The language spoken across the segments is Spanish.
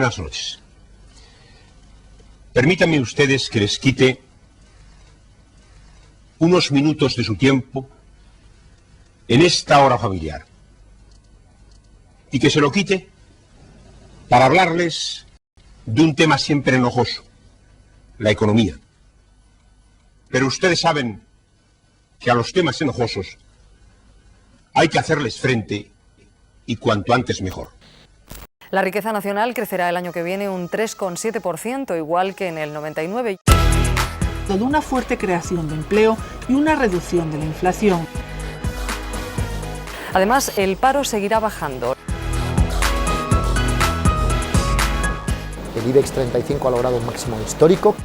buenas noches. Permítanme ustedes que les quite unos minutos de su tiempo en esta hora familiar y que se lo quite para hablarles de un tema siempre enojoso, la economía. Pero ustedes saben que a los temas enojosos hay que hacerles frente y cuanto antes mejor. La riqueza nacional crecerá el año que viene un 3,7%, igual que en el 99. De una fuerte creación de empleo y una reducción de la inflación. Además, el paro seguirá bajando. El IBEX 35 ha logrado un máximo histórico.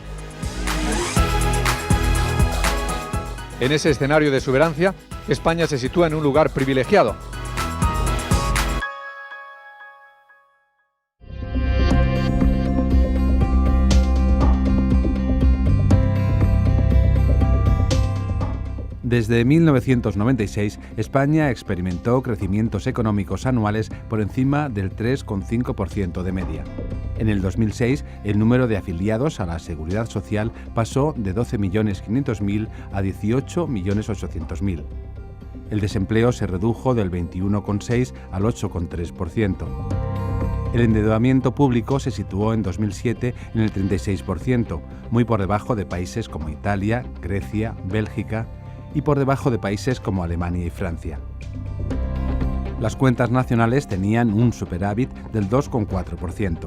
En ese escenario de exuberancia, España se sitúa en un lugar privilegiado. Desde 1996, España experimentó crecimientos económicos anuales por encima del 3,5% de media. En el 2006, el número de afiliados a la Seguridad Social pasó de 12.500.000 a 18.800.000. El desempleo se redujo del 21,6% al 8,3%. El endeudamiento público se situó en 2007 en el 36%, muy por debajo de países como Italia, Grecia, Bélgica y por debajo de países como Alemania y Francia. Las cuentas nacionales tenían un superávit del 2,4%.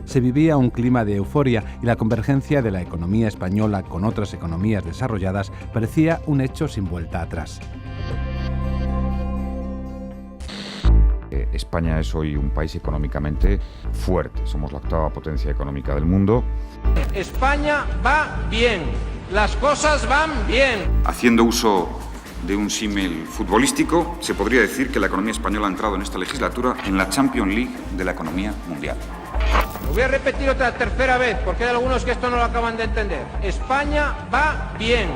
Se vivía un clima de euforia y la convergencia de la economía española con otras economías desarrolladas parecía un hecho sin vuelta atrás. España es hoy un país económicamente fuerte. Somos la octava potencia económica del mundo. España va bien. Las cosas van bien. Haciendo uso de un símil futbolístico, se podría decir que la economía española ha entrado en esta legislatura en la Champions League de la economía mundial. Lo voy a repetir otra tercera vez, porque hay algunos que esto no lo acaban de entender. España va bien.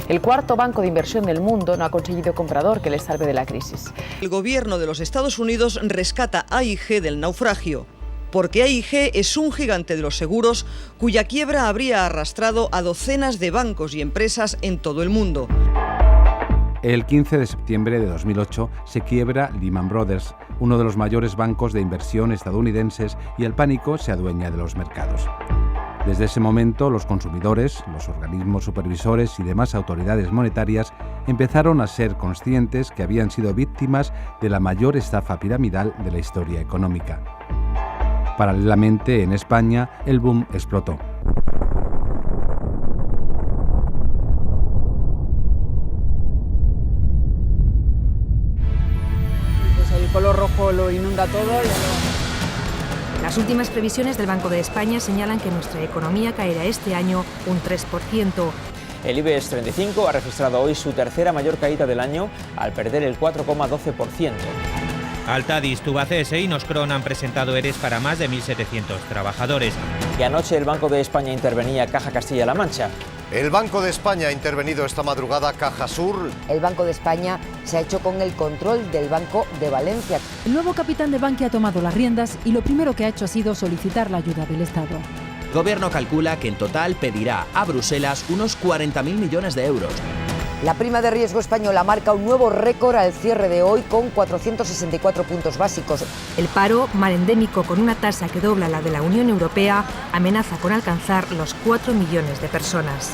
El cuarto banco de inversión del mundo no ha conseguido comprador que les salve de la crisis. El gobierno de los Estados Unidos rescata a AIG del naufragio, porque AIG es un gigante de los seguros cuya quiebra habría arrastrado a docenas de bancos y empresas en todo el mundo. El 15 de septiembre de 2008 se quiebra Lehman Brothers, uno de los mayores bancos de inversión estadounidenses, y el pánico se adueña de los mercados. Desde ese momento, los consumidores, los organismos supervisores y demás autoridades monetarias empezaron a ser conscientes que habían sido víctimas de la mayor estafa piramidal de la historia económica. Paralelamente, en España, el boom explotó. Pues el color rojo lo inunda todo. Las últimas previsiones del Banco de España señalan que nuestra economía caerá este año un 3%. El IBEX 35 ha registrado hoy su tercera mayor caída del año al perder el 4,12%. Altadis, Tubacex y Noscron han presentado EREs para más de 1.700 trabajadores. Y anoche el Banco de España intervenía Caja Castilla-La Mancha. El Banco de España ha intervenido esta madrugada Caja Sur. El Banco de España se ha hecho con el control del Banco de Valencia. El nuevo capitán de Bankia ha tomado las riendas y lo primero que ha hecho ha sido solicitar la ayuda del Estado. El gobierno calcula que en total pedirá a Bruselas unos 40.000 millones de euros. La prima de riesgo española marca un nuevo récord al cierre de hoy con 464 puntos básicos. El paro, mal endémico con una tasa que dobla la de la Unión Europea, amenaza con alcanzar los 4 millones de personas.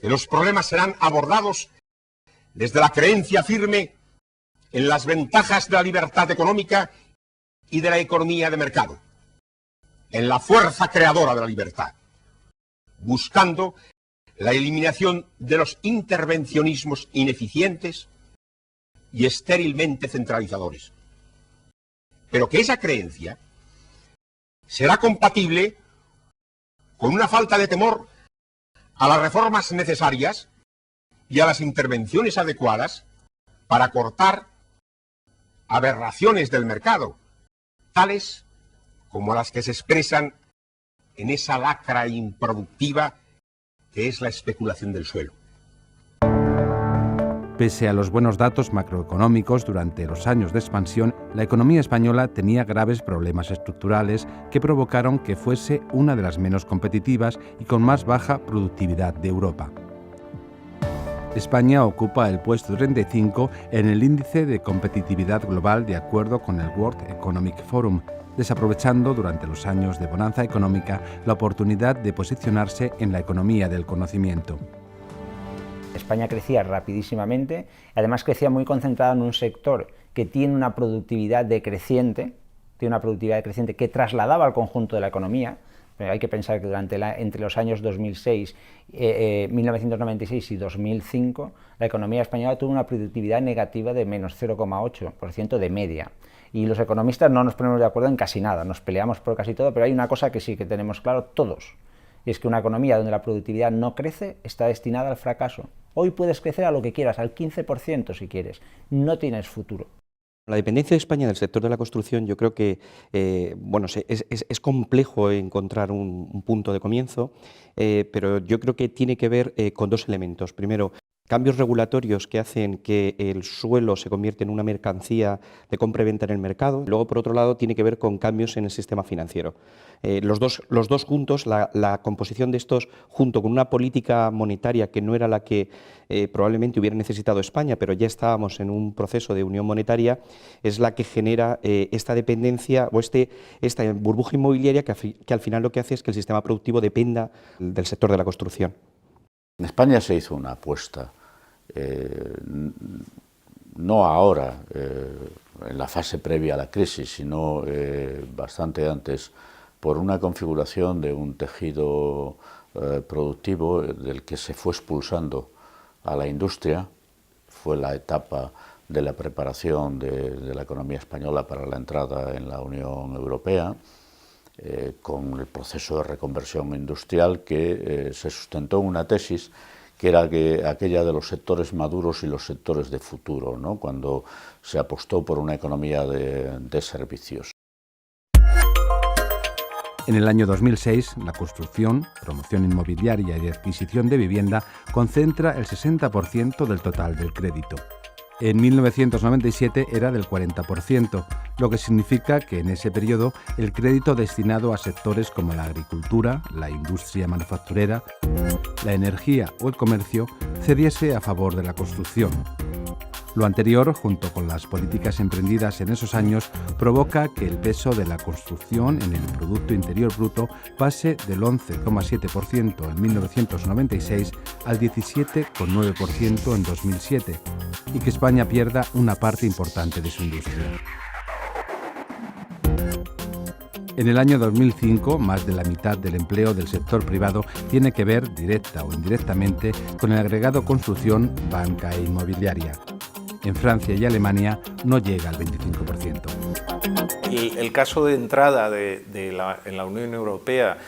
Que los problemas serán abordados desde la creencia firme en las ventajas de la libertad económica y de la economía de mercado, en la fuerza creadora de la libertad, buscando la eliminación de los intervencionismos ineficientes y estérilmente centralizadores. Pero que esa creencia será compatible con una falta de temor a las reformas necesarias y a las intervenciones adecuadas para cortar aberraciones del mercado, tales como las que se expresan en esa lacra improductiva que es la especulación del suelo. Pese a los buenos datos macroeconómicos durante los años de expansión, la economía española tenía graves problemas estructurales que provocaron que fuese una de las menos competitivas y con más baja productividad de Europa. España ocupa el puesto 35 en el índice de competitividad global de acuerdo con el World Economic Forum, desaprovechando durante los años de bonanza económica la oportunidad de posicionarse en la economía del conocimiento. España crecía rapidísimamente, además crecía muy concentrada en un sector que tiene una productividad decreciente que trasladaba al conjunto de la economía. Pero hay que pensar que entre los años 1996 y 2005, la economía española tuvo una productividad negativa de menos 0,8% de media. Y los economistas no nos ponemos de acuerdo en casi nada, nos peleamos por casi todo, pero hay una cosa que sí que tenemos claro todos, y es que una economía donde la productividad no crece está destinada al fracaso. Hoy puedes crecer a lo que quieras, al 15% si quieres, no tienes futuro. La dependencia de España del sector de la construcción, yo creo que es complejo encontrar un punto de comienzo, pero yo creo que tiene que ver con dos elementos. Primero, cambios regulatorios que hacen que el suelo se convierta en una mercancía de compra y venta en el mercado. Luego, por otro lado, tiene que ver con cambios en el sistema financiero. Los dos juntos, la composición de estos, junto con una política monetaria que no era la que probablemente hubiera necesitado España, pero ya estábamos en un proceso de unión monetaria, es la que genera esta dependencia o esta burbuja inmobiliaria que al final lo que hace es que el sistema productivo dependa del sector de la construcción. En España se hizo una apuesta, no ahora, en la fase previa a la crisis, sino bastante antes, por una configuración de un tejido productivo del que se fue expulsando a la industria. Fue la etapa de la preparación de la economía española para la entrada en la Unión Europea, con el proceso de reconversión industrial que se sustentó en una tesis que era aquella de los sectores maduros y los sectores de futuro, ¿no? Cuando se apostó por una economía de servicios. En el año 2006, la construcción, promoción inmobiliaria y adquisición de vivienda concentra el 60% del total del crédito. En 1997 era del 40%, lo que significa que en ese periodo el crédito destinado a sectores como la agricultura, la industria manufacturera, la energía o el comercio cediese a favor de la construcción. Lo anterior, junto con las políticas emprendidas en esos años, provoca que el peso de la construcción en el Producto Interior Bruto pase del 11,7% en 1996 al 17,9% en 2007 y que España pierda una parte importante de su industria. En el año 2005, más de la mitad del empleo del sector privado tiene que ver, directa o indirectamente, con el agregado construcción, banca e inmobiliaria. En Francia y Alemania no llega al 25%. El caso de entrada en la Unión Europea,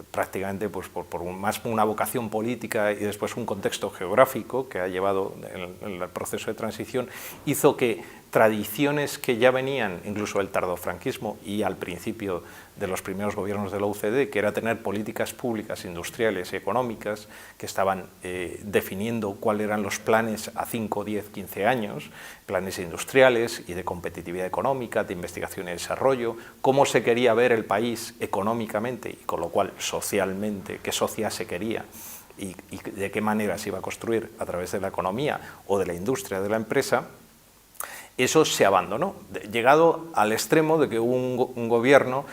prácticamente por más una vocación política y después un contexto geográfico que ha llevado en el proceso de transición, hizo que tradiciones que ya venían incluso del tardofranquismo y al principio de los primeros gobiernos de la OCDE, que era tener políticas públicas, industriales y económicas que estaban definiendo cuáles eran los planes a 5, 10, 15 años, planes industriales y de competitividad económica, de investigación y desarrollo, cómo se quería ver el país económicamente y con lo cual socialmente, qué sociedad se quería y de qué manera se iba a construir a través de la economía o de la industria de la empresa. Eso se abandonó, llegado al extremo de que hubo un gobierno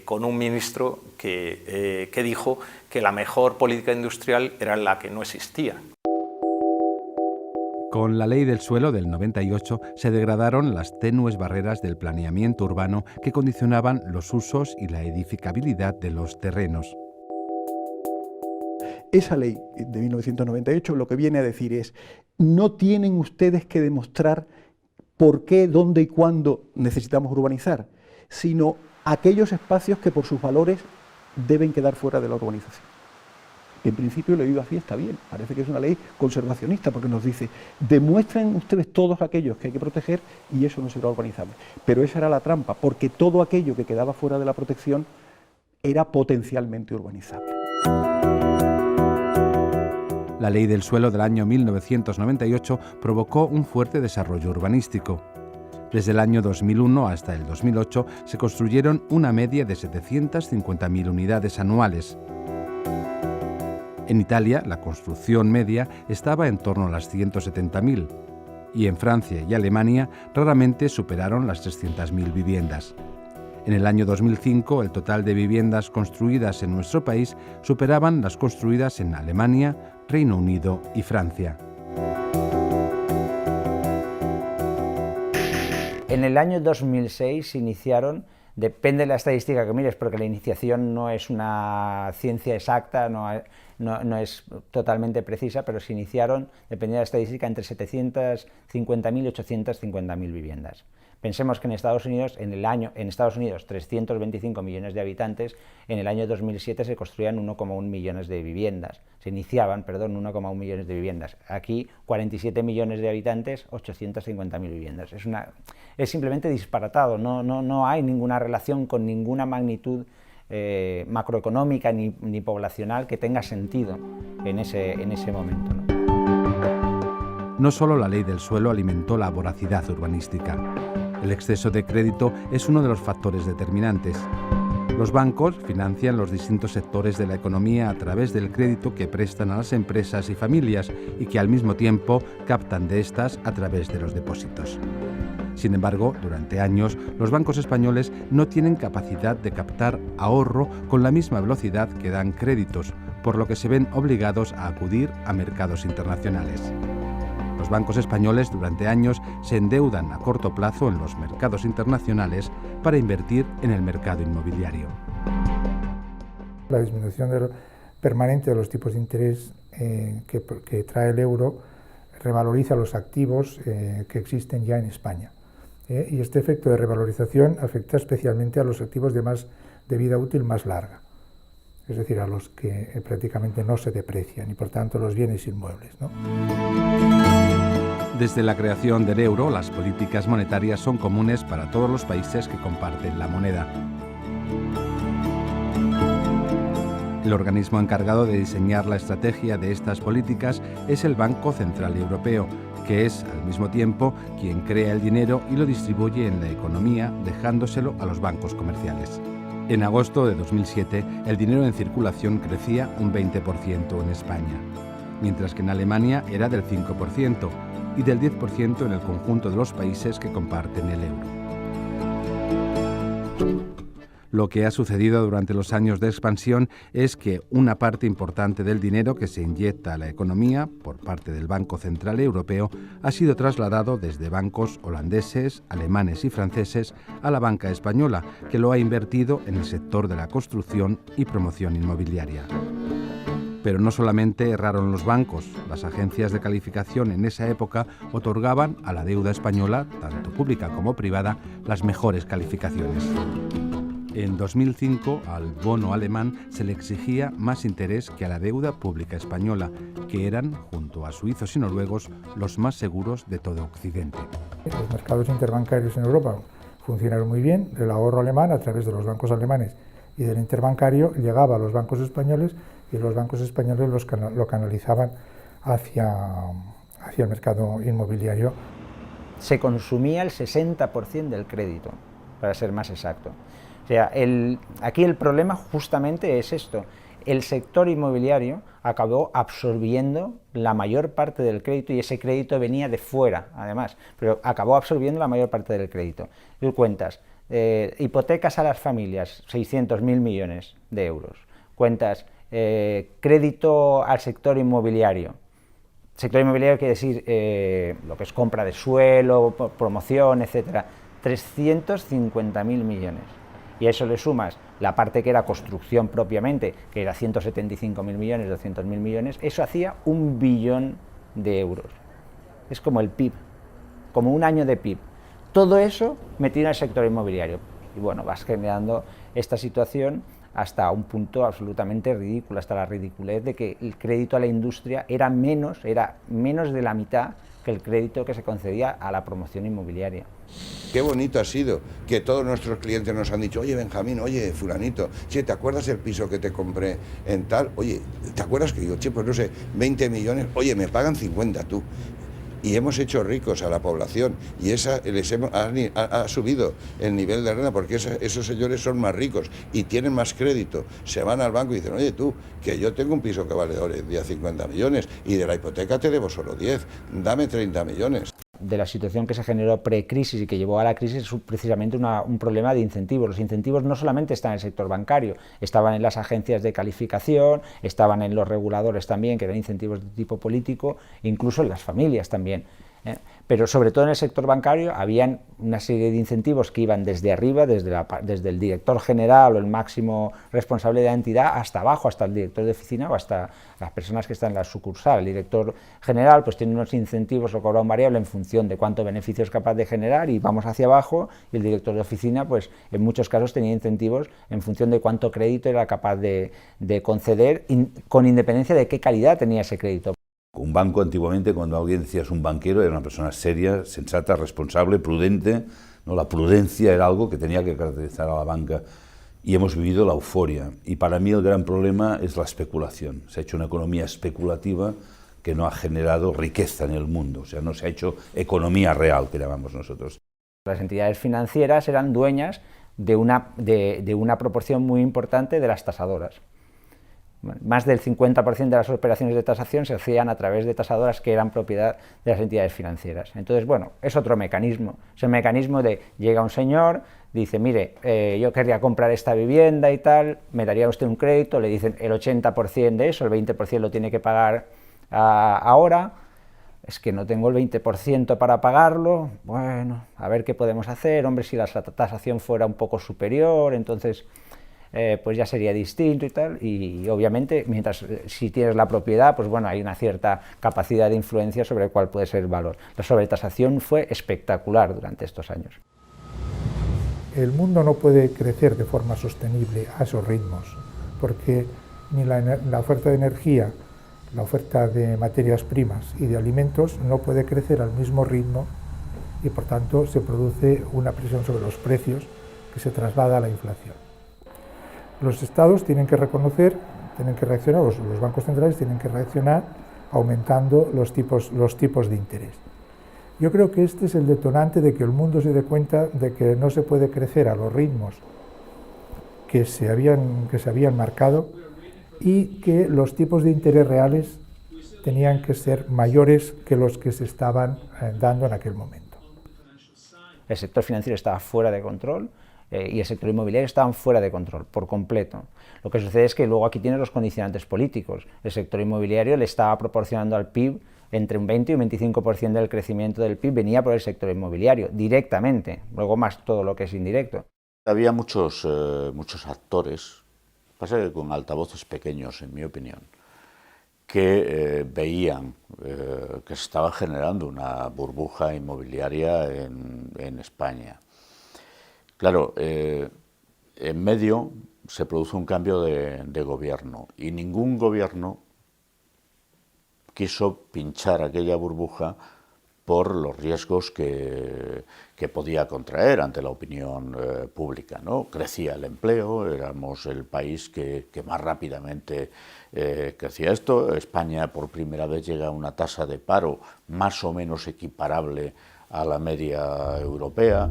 con un ministro que dijo que la mejor política industrial era la que no existía. Con la Ley del Suelo del 98 se degradaron las tenues barreras del planeamiento urbano que condicionaban los usos y la edificabilidad de los terrenos. esa ley de 1998 lo que viene a decir es: no tienen ustedes que demostrar por qué, dónde y cuándo necesitamos urbanizar, sino aquellos espacios que por sus valores deben quedar fuera de la urbanización. En principio, leído así está bien, parece que es una ley conservacionista, porque nos dice: demuestren ustedes todos aquellos que hay que proteger y eso no será urbanizable. Pero esa era la trampa, porque todo aquello que quedaba fuera de la protección era potencialmente urbanizable. La Ley del Suelo del año 1998 provocó un fuerte desarrollo urbanístico. Desde el año 2001 hasta el 2008 se construyeron una media de 750.000 unidades anuales. En Italia, la construcción media estaba en torno a las 170.000 y en Francia y Alemania raramente superaron las 300.000 viviendas. En el año 2005, el total de viviendas construidas en nuestro país superaban las construidas en Alemania, Reino Unido y Francia. En el año 2006 se iniciaron, depende de la estadística que mires, porque la iniciación no es una ciencia exacta, no es totalmente precisa, pero se iniciaron, dependiendo de la estadística, entre 750.000 y 850.000 viviendas. Pensemos que en Estados Unidos, 325 millones de habitantes, en el año 2007 se construían 1,1 millones de viviendas. Se iniciaban, 1,1 millones de viviendas. Aquí, 47 millones de habitantes, 850.000 viviendas. Es simplemente disparatado, no hay ninguna relación con ninguna magnitud macroeconómica ni poblacional que tenga sentido en ese momento, ¿no? No solo la ley del suelo alimentó la voracidad urbanística. El exceso de crédito es uno de los factores determinantes. Los bancos financian los distintos sectores de la economía a través del crédito que prestan a las empresas y familias y que al mismo tiempo captan de estas a través de los depósitos. Sin embargo, durante años, los bancos españoles no tienen capacidad de captar ahorro con la misma velocidad que dan créditos, por lo que se ven obligados a acudir a mercados internacionales. Los bancos españoles durante años se endeudan a corto plazo en los mercados internacionales para invertir en el mercado inmobiliario. La disminución permanente de los tipos de interés que trae el euro revaloriza los activos que existen ya en España. Y este efecto de revalorización afecta especialmente a los activos de vida útil más larga, es decir, a los que prácticamente no se deprecian y por tanto los bienes inmuebles, ¿no? Desde la creación del euro, las políticas monetarias son comunes para todos los países que comparten la moneda. El organismo encargado de diseñar la estrategia de estas políticas es el Banco Central Europeo, que es al mismo tiempo quien crea el dinero y lo distribuye en la economía, dejándoselo a los bancos comerciales. En agosto de 2007, el dinero en circulación crecía un 20% en España, mientras que en Alemania era del 5% y del 10% en el conjunto de los países que comparten el euro. Lo que ha sucedido durante los años de expansión es que una parte importante del dinero que se inyecta a la economía por parte del Banco Central Europeo ha sido trasladado desde bancos holandeses, alemanes y franceses a la banca española, que lo ha invertido en el sector de la construcción y promoción inmobiliaria. Pero no solamente erraron los bancos, las agencias de calificación en esa época otorgaban a la deuda española, tanto pública como privada, las mejores calificaciones. En 2005, al bono alemán se le exigía más interés que a la deuda pública española, que eran, junto a suizos y noruegos, los más seguros de todo Occidente. Los mercados interbancarios en Europa funcionaron muy bien. El ahorro alemán, a través de los bancos alemanes y del interbancario, llegaba a los bancos españoles y los bancos españoles lo canalizaban hacia el mercado inmobiliario. Se consumía el 60% del crédito, para ser más exacto. O sea, aquí el problema justamente es esto. El sector inmobiliario acabó absorbiendo la mayor parte del crédito y ese crédito venía de fuera, además, pero acabó absorbiendo la mayor parte del crédito. Tú cuentas, hipotecas a las familias, 600.000 millones de euros. Cuentas, crédito al sector inmobiliario. Sector inmobiliario quiere decir lo que es compra de suelo, promoción, etcétera. 350.000 millones. y a eso le sumas la parte que era construcción propiamente, que era 175.000 millones, 200.000 millones, eso hacía 1 billón de euros. Es como el PIB, como un año de PIB. Todo eso metido en el sector inmobiliario. Y bueno, vas generando esta situación hasta un punto absolutamente ridículo, hasta la ridiculez de que el crédito a la industria era menos de la mitad que el crédito que se concedía a la promoción inmobiliaria. Qué bonito ha sido que todos nuestros clientes nos han dicho, oye Benjamín, oye fulanito, che, ¿te acuerdas el piso que te compré en tal? Oye, ¿te acuerdas que digo, che, pues no sé, 20 millones, oye, me pagan 50 tú. Y hemos hecho ricos a la población y ha subido el nivel de renta porque esos señores son más ricos y tienen más crédito. Se van al banco y dicen, oye tú, que yo tengo un piso que vale hoy en día 50 millones y de la hipoteca te debo solo 10, dame 30 millones. De la situación que se generó pre-crisis y que llevó a la crisis es precisamente un problema de incentivos. Los incentivos no solamente están en el sector bancario, estaban en las agencias de calificación, estaban en los reguladores también, que eran incentivos de tipo político, incluso en las familias también. Pero sobre todo en el sector bancario habían una serie de incentivos que iban desde arriba, desde el director general o el máximo responsable de la entidad hasta abajo, hasta el director de oficina o hasta las personas que están en la sucursal. El director general pues tiene unos incentivos o cobra un variable en función de cuánto beneficio es capaz de generar y vamos hacia abajo, y el director de oficina pues en muchos casos tenía incentivos en función de cuánto crédito era capaz de conceder, con independencia de qué calidad tenía ese crédito. Un banco antiguamente, cuando alguien decía es un banquero, era una persona seria, sensata, responsable, prudente, ¿no? La prudencia era algo que tenía que caracterizar a la banca y hemos vivido la euforia. Y para mí el gran problema es la especulación. Se ha hecho una economía especulativa que no ha generado riqueza en el mundo, o sea, no se ha hecho economía real, que llamamos nosotros. Las entidades financieras eran dueñas de una proporción muy importante de las tasadoras. Más del 50% de las operaciones de tasación se hacían a través de tasadoras que eran propiedad de las entidades financieras. Entonces, bueno, es otro mecanismo. Es el mecanismo de llega un señor, dice, mire, yo querría comprar esta vivienda y tal, me daría usted un crédito, le dicen el 80% de eso, el 20% lo tiene que pagar ahora, es que no tengo el 20% para pagarlo, bueno, a ver qué podemos hacer, hombre, si la tasación fuera un poco superior, entonces pues ya sería distinto y tal, y obviamente, si tienes la propiedad, pues bueno, hay una cierta capacidad de influencia sobre cuál puede ser el valor. La sobretasación fue espectacular durante estos años. El mundo no puede crecer de forma sostenible a esos ritmos, porque ni la oferta de energía, la oferta de materias primas y de alimentos no puede crecer al mismo ritmo y por tanto se produce una presión sobre los precios que se traslada a la inflación. Los estados tienen que reconocer, tienen que reaccionar, los bancos centrales tienen que reaccionar aumentando los tipos de interés. Yo creo que este es el detonante de que el mundo se dé cuenta de que no se puede crecer a los ritmos que se habían marcado y que los tipos de interés reales tenían que ser mayores que los que se estaban dando en aquel momento. El sector financiero estaba fuera de control y el sector inmobiliario estaban fuera de control, por completo. Lo que sucede es que luego aquí tienes los condicionantes políticos. El sector inmobiliario le estaba proporcionando al PIB entre un 20 y un 25% del crecimiento del PIB venía por el sector inmobiliario, directamente, luego más todo lo que es indirecto. Había muchos actores, pasa que con altavoces pequeños, en mi opinión, que veían que se estaba generando una burbuja inmobiliaria en España. Claro, en medio se produce un cambio de gobierno y ningún gobierno quiso pinchar aquella burbuja por los riesgos que podía contraer ante la opinión pública, ¿no? Crecía el empleo, éramos el país que más rápidamente crecía esto. España por primera vez llega a una tasa de paro más o menos equiparable a la media europea.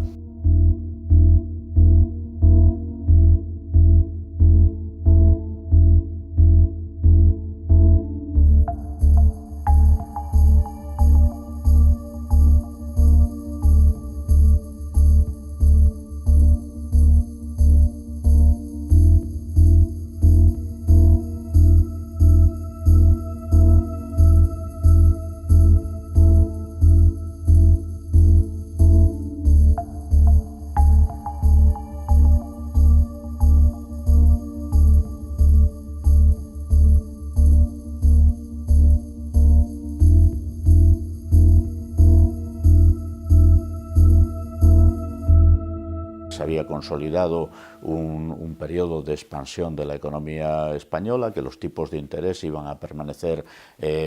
Se había consolidado un periodo de expansión de la economía española, que los tipos de interés iban a permanecer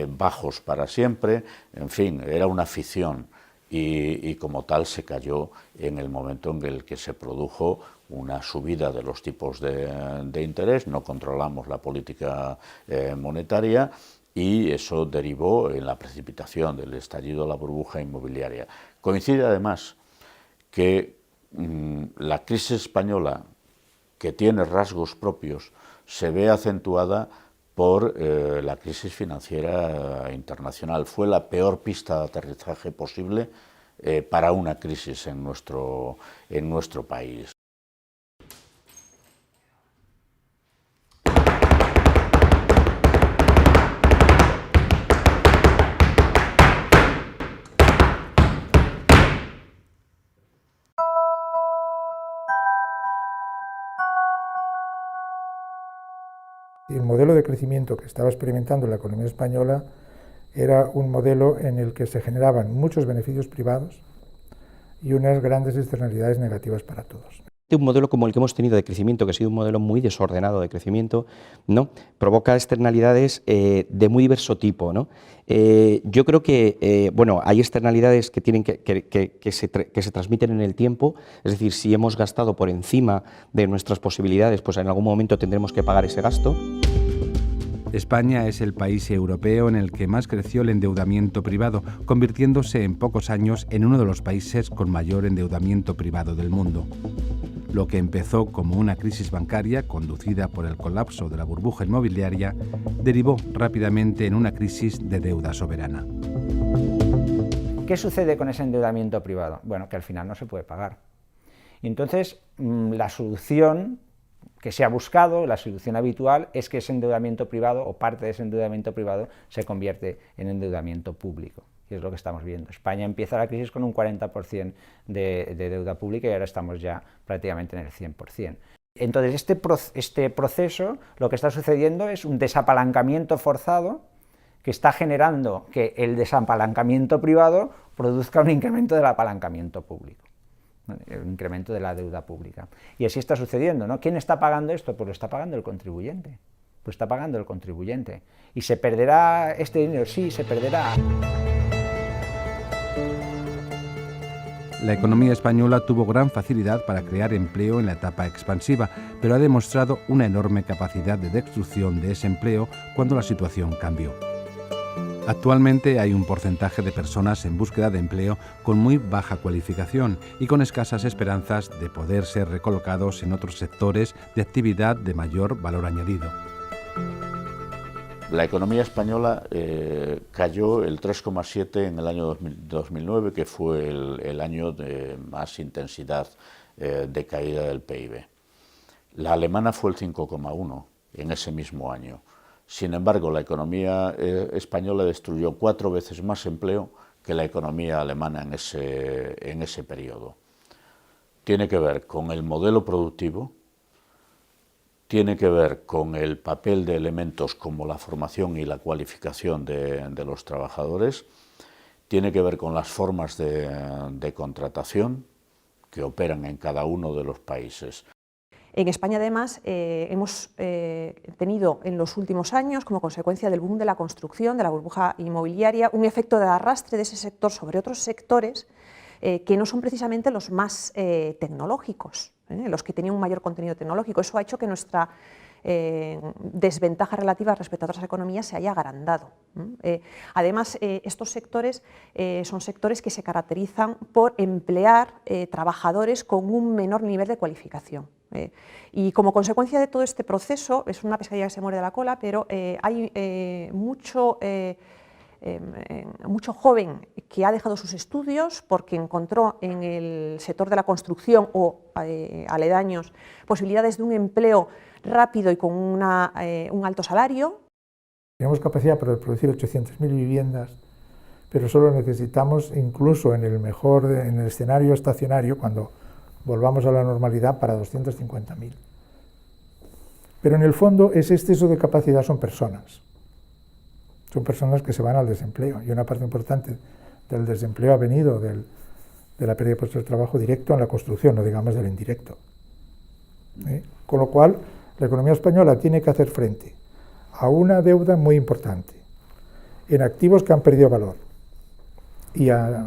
bajos para siempre, en fin, era una ficción y como tal se cayó en el momento en el que se produjo una subida de los tipos de interés, no controlamos la política monetaria y eso derivó en la precipitación del estallido de la burbuja inmobiliaria. Coincide además que la crisis española, que tiene rasgos propios, se ve acentuada por la crisis financiera internacional. Fue la peor pista de aterrizaje posible para una crisis en nuestro país. El modelo de crecimiento que estaba experimentando la economía española era un modelo en el que se generaban muchos beneficios privados y unas grandes externalidades negativas para todos. Un modelo como el que hemos tenido de crecimiento, que ha sido un modelo muy desordenado de crecimiento, ¿no?, provoca externalidades de muy diverso tipo, ¿no? Yo creo que bueno, hay externalidades que tienen que se transmiten en el tiempo, es decir, si hemos gastado por encima de nuestras posibilidades, pues en algún momento tendremos que pagar ese gasto. España es el país europeo en el que más creció el endeudamiento privado, convirtiéndose en pocos años en uno de los países con mayor endeudamiento privado del mundo. Lo que empezó como una crisis bancaria conducida por el colapso de la burbuja inmobiliaria derivó rápidamente en una crisis de deuda soberana. ¿Qué sucede con ese endeudamiento privado? Bueno, que al final no se puede pagar. Y entonces, la solución que se ha buscado, la solución habitual, es que ese endeudamiento privado o parte de ese endeudamiento privado se convierte en endeudamiento público. Y es lo que estamos viendo. España empieza la crisis con un 40% de deuda pública y ahora estamos ya prácticamente en el 100%. Entonces, este proceso, lo que está sucediendo es un desapalancamiento forzado que está generando que el desapalancamiento privado produzca un incremento del apalancamiento público, el incremento de la deuda pública. Y así está sucediendo, ¿no? ¿Quién está pagando esto? Pues lo está pagando el contribuyente. Lo está pagando el contribuyente. ¿Y se perderá este dinero? Sí, se perderá. La economía española tuvo gran facilidad para crear empleo en la etapa expansiva, pero ha demostrado una enorme capacidad de destrucción de ese empleo cuando la situación cambió. Actualmente hay un porcentaje de personas en búsqueda de empleo con muy baja cualificación y con escasas esperanzas de poder ser recolocados en otros sectores de actividad de mayor valor añadido. La economía española cayó el 3,7 en el año 2009, que fue el año de más intensidad de caída del PIB. La alemana fue el 5,1 en ese mismo año. Sin embargo, la economía española destruyó 4 veces más empleo que la economía alemana en ese periodo. Tiene que ver con el modelo productivo, tiene que ver con el papel de elementos como la formación y la cualificación de los trabajadores, tiene que ver con las formas de contratación que operan en cada uno de los países. En España, además, hemos tenido en los últimos años, como consecuencia del boom de la construcción, de la burbuja inmobiliaria, un efecto de arrastre de ese sector sobre otros sectores que no son precisamente los más tecnológicos, los que tenían un mayor contenido tecnológico. Eso ha hecho que nuestra desventaja relativa respecto a otras economías se haya agrandado. Además, estos sectores son sectores que se caracterizan por emplear trabajadores con un menor nivel de cualificación. Y como consecuencia de todo este proceso, es una pescadilla que se muerde la cola, pero hay mucho joven que ha dejado sus estudios porque encontró en el sector de la construcción o aledaños posibilidades de un empleo rápido y con un alto salario. Tenemos capacidad para producir 800.000 viviendas, pero solo necesitamos, incluso en el escenario estacionario, cuando volvamos a la normalidad, para 250.000. Pero en el fondo ese exceso de capacidad son personas. Son personas que se van al desempleo, y una parte importante del desempleo ha venido de la pérdida de puestos de trabajo directo en la construcción, no digamos del indirecto. Con lo cual, la economía española tiene que hacer frente a una deuda muy importante en activos que han perdido valor y a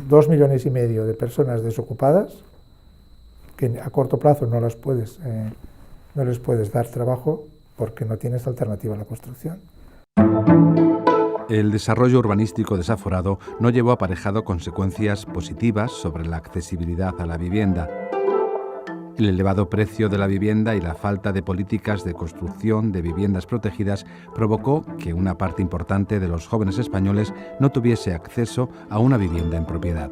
2,5 millones de personas desocupadas que a corto plazo no les puedes dar trabajo porque no tienes alternativa a la construcción. El desarrollo urbanístico desaforado no llevó aparejado consecuencias positivas sobre la accesibilidad a la vivienda. El elevado precio de la vivienda y la falta de políticas de construcción de viviendas protegidas provocó que una parte importante de los jóvenes españoles no tuviese acceso a una vivienda en propiedad.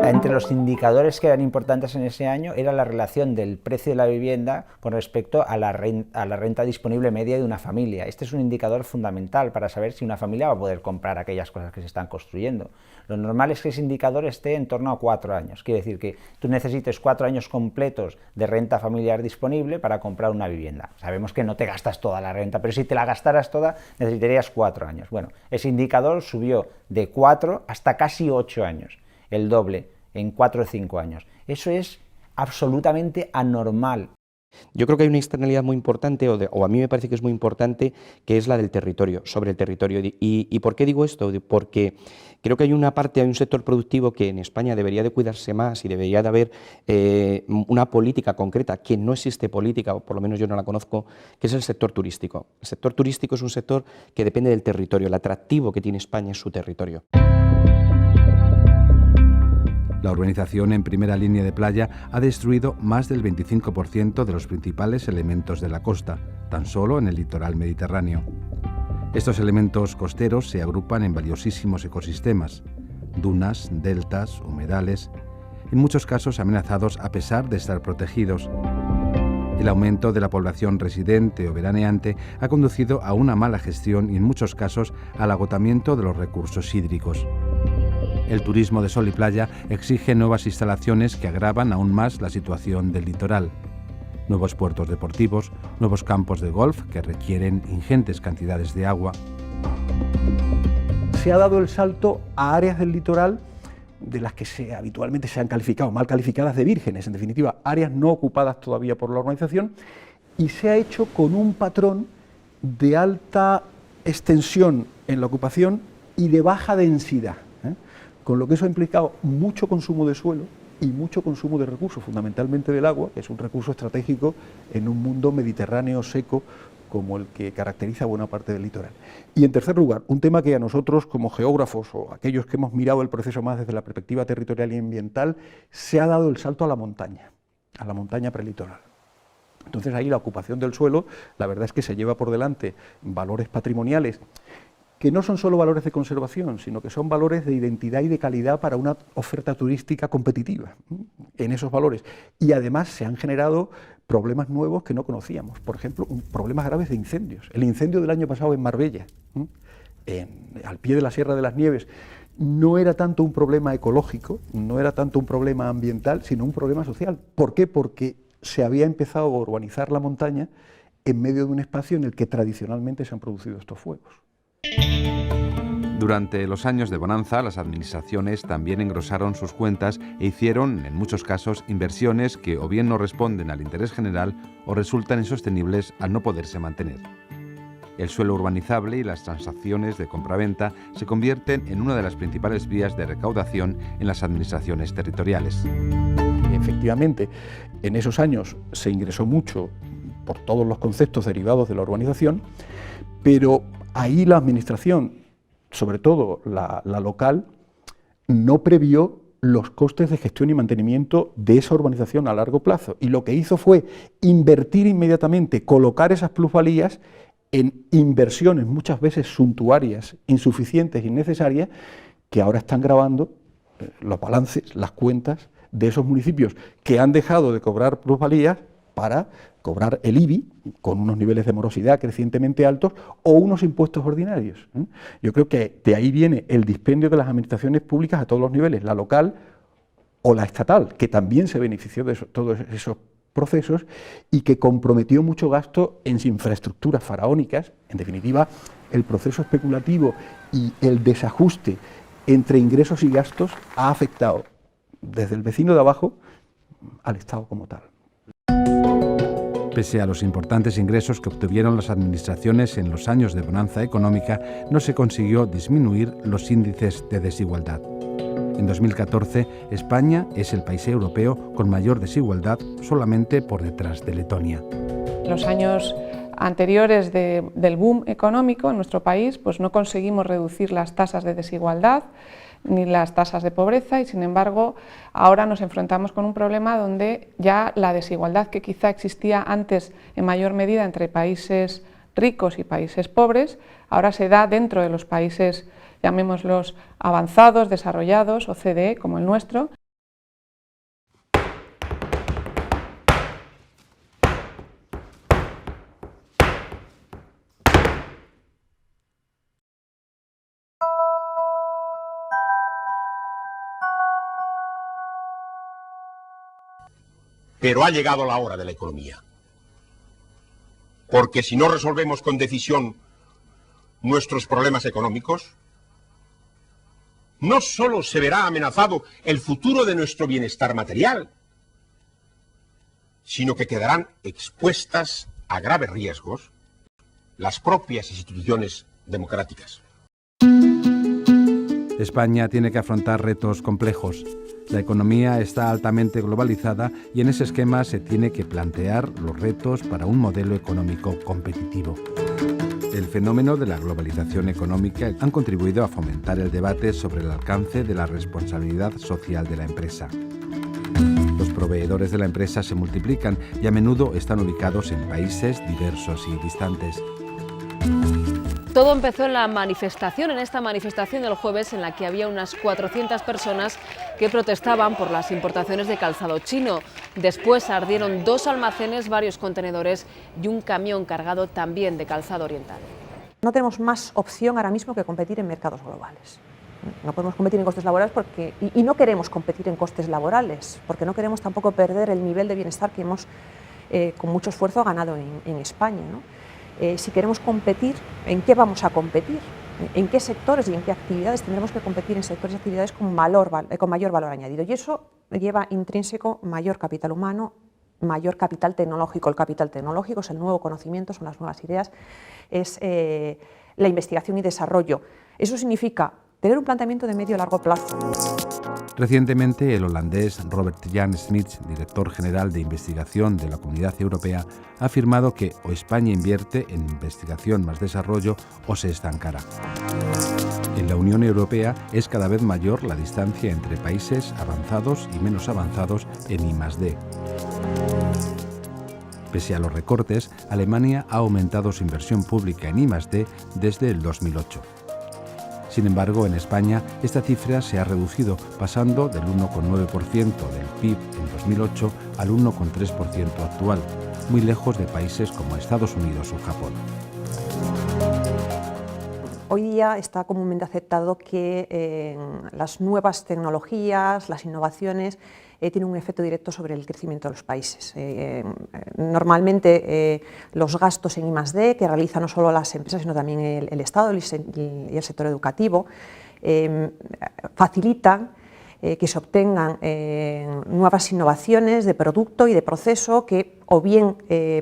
Entre los indicadores que eran importantes en ese año era la relación del precio de la vivienda con respecto a la renta disponible media de una familia. Este es un indicador fundamental para saber si una familia va a poder comprar aquellas cosas que se están construyendo. Lo normal es que ese indicador esté en torno a 4 años. Quiere decir que tú necesites 4 años completos de renta familiar disponible para comprar una vivienda. Sabemos que no te gastas toda la renta, pero si te la gastaras toda necesitarías 4 años. Bueno, ese indicador subió de 4 hasta casi 8 años. El doble en 4 o 5 años. Eso es absolutamente anormal. Yo creo que hay una externalidad muy importante, o a mí me parece que es muy importante, que es la del territorio, sobre el territorio. ¿Y por qué digo esto? Porque creo que hay un sector productivo que en España debería de cuidarse más y debería de haber una política concreta, que no existe política, o por lo menos yo no la conozco, que es el sector turístico. El sector turístico es un sector que depende del territorio, el atractivo que tiene España es su territorio. La urbanización en primera línea de playa ha destruido más del 25% de los principales elementos de la costa, tan solo en el litoral mediterráneo. Estos elementos costeros se agrupan en valiosísimos ecosistemas: dunas, deltas, humedales, en muchos casos amenazados a pesar de estar protegidos. El aumento de la población residente o veraneante ha conducido a una mala gestión y en muchos casos al agotamiento de los recursos hídricos. El turismo de sol y playa exige nuevas instalaciones que agravan aún más la situación del litoral. Nuevos puertos deportivos, nuevos campos de golf que requieren ingentes cantidades de agua. Se ha dado el salto a áreas del litoral de las que habitualmente se han calificado, mal calificadas de vírgenes, en definitiva, áreas no ocupadas todavía por la urbanización, y se ha hecho con un patrón de alta extensión en la ocupación y de baja densidad, con lo que eso ha implicado mucho consumo de suelo y mucho consumo de recursos, fundamentalmente del agua, que es un recurso estratégico en un mundo mediterráneo seco como el que caracteriza buena parte del litoral. Y en tercer lugar, un tema que a nosotros como geógrafos o aquellos que hemos mirado el proceso más desde la perspectiva territorial y ambiental, se ha dado el salto a la montaña prelitoral. Entonces ahí la ocupación del suelo, la verdad es que se lleva por delante valores patrimoniales que no son solo valores de conservación, sino que son valores de identidad y de calidad para una oferta turística competitiva en esos valores. Y además se han generado problemas nuevos que no conocíamos, por ejemplo, problemas graves de incendios. El incendio del año pasado en Marbella, al pie de la Sierra de las Nieves, no era tanto un problema ecológico, no era tanto un problema ambiental, sino un problema social. ¿Por qué? Porque se había empezado a urbanizar la montaña en medio de un espacio en el que tradicionalmente se han producido estos fuegos. Durante los años de bonanza, las administraciones también engrosaron sus cuentas e hicieron, en muchos casos, inversiones que o bien no responden al interés general o resultan insostenibles al no poderse mantener. El suelo urbanizable y las transacciones de compraventa se convierten en una de las principales vías de recaudación en las administraciones territoriales. Efectivamente, en esos años se ingresó mucho por todos los conceptos derivados de la urbanización, pero ahí la administración, sobre todo la local, no previó los costes de gestión y mantenimiento de esa urbanización a largo plazo, y lo que hizo fue invertir inmediatamente, colocar esas plusvalías en inversiones muchas veces suntuarias, insuficientes, innecesarias, que ahora están gravando los balances, las cuentas de esos municipios que han dejado de cobrar plusvalías para cobrar el IBI con unos niveles de morosidad crecientemente altos o unos impuestos ordinarios. Yo creo que de ahí viene el dispendio de las administraciones públicas a todos los niveles, la local o la estatal, que también se benefició de todos esos procesos y que comprometió mucho gasto en infraestructuras faraónicas. En definitiva, el proceso especulativo y el desajuste entre ingresos y gastos ha afectado desde el vecino de abajo al Estado como tal. Pese a los importantes ingresos que obtuvieron las administraciones en los años de bonanza económica, no se consiguió disminuir los índices de desigualdad. En 2014, España es el país europeo con mayor desigualdad, solamente por detrás de Letonia. Los años anteriores del boom económico en nuestro país, pues no conseguimos reducir las tasas de desigualdad ni las tasas de pobreza, y sin embargo ahora nos enfrentamos con un problema donde ya la desigualdad que quizá existía antes en mayor medida entre países ricos y países pobres, ahora se da dentro de los países, llamémoslos avanzados, desarrollados, OCDE, como el nuestro. Pero ha llegado la hora de la economía. Porque si no resolvemos con decisión nuestros problemas económicos, no solo se verá amenazado el futuro de nuestro bienestar material, sino que quedarán expuestas a graves riesgos las propias instituciones democráticas. España tiene que afrontar retos complejos. La economía está altamente globalizada y en ese esquema se tiene que plantear los retos para un modelo económico competitivo. El fenómeno de la globalización económica han contribuido a fomentar el debate sobre el alcance de la responsabilidad social de la empresa. Los proveedores de la empresa se multiplican y a menudo están ubicados en países diversos y distantes. Todo empezó en esta manifestación del jueves, en la que había unas 400 personas que protestaban por las importaciones de calzado chino. Después ardieron 2 almacenes, varios contenedores y un camión cargado también de calzado oriental. No tenemos más opción ahora mismo que competir en mercados globales. No podemos competir en costes laborales y no queremos competir en costes laborales, porque no queremos tampoco perder el nivel de bienestar que hemos con mucho esfuerzo ganado en España, ¿no? Si queremos competir, ¿en qué vamos a competir? ¿En qué sectores y en qué actividades? Tendremos que competir en sectores y actividades con mayor valor añadido. Y eso lleva intrínseco mayor capital humano, mayor capital tecnológico. El capital tecnológico es el nuevo conocimiento, son las nuevas ideas, es la investigación y desarrollo. Eso significa tener un planteamiento de medio a largo plazo. Recientemente, el holandés Robert Jan Smit, director general de investigación de la Comunidad Europea, ha afirmado que o España invierte en investigación más desarrollo o se estancará. En la Unión Europea es cada vez mayor la distancia entre países avanzados y menos avanzados en I+D. Pese a los recortes, Alemania ha aumentado su inversión pública en I+D desde el 2008. Sin embargo, en España esta cifra se ha reducido, pasando del 1,9% del PIB en 2008 al 1,3% actual, muy lejos de países como Estados Unidos o Japón. Hoy día está comúnmente aceptado que las nuevas tecnologías, las innovaciones, tienen un efecto directo sobre el crecimiento de los países. Normalmente los gastos en I+D, que realizan no solo las empresas, sino también el Estado y el sector educativo, facilitan que se obtengan nuevas innovaciones de producto y de proceso que o bien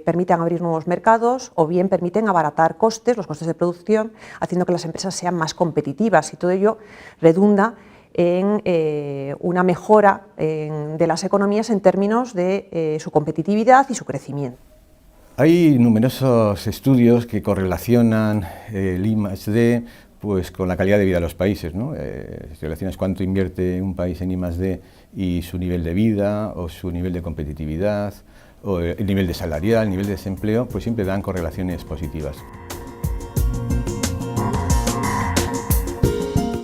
permitan abrir nuevos mercados o bien permiten abaratar costes, los costes de producción, haciendo que las empresas sean más competitivas, y todo ello redunda en una mejora de las economías en términos de su competitividad y su crecimiento. Hay numerosos estudios que correlacionan el I+D pues, con la calidad de vida de los países, ¿no? Si relacionas cuánto invierte un país en I+D y su nivel de vida o su nivel de competitividad o el nivel de salarial, el nivel de desempleo, pues siempre dan correlaciones positivas.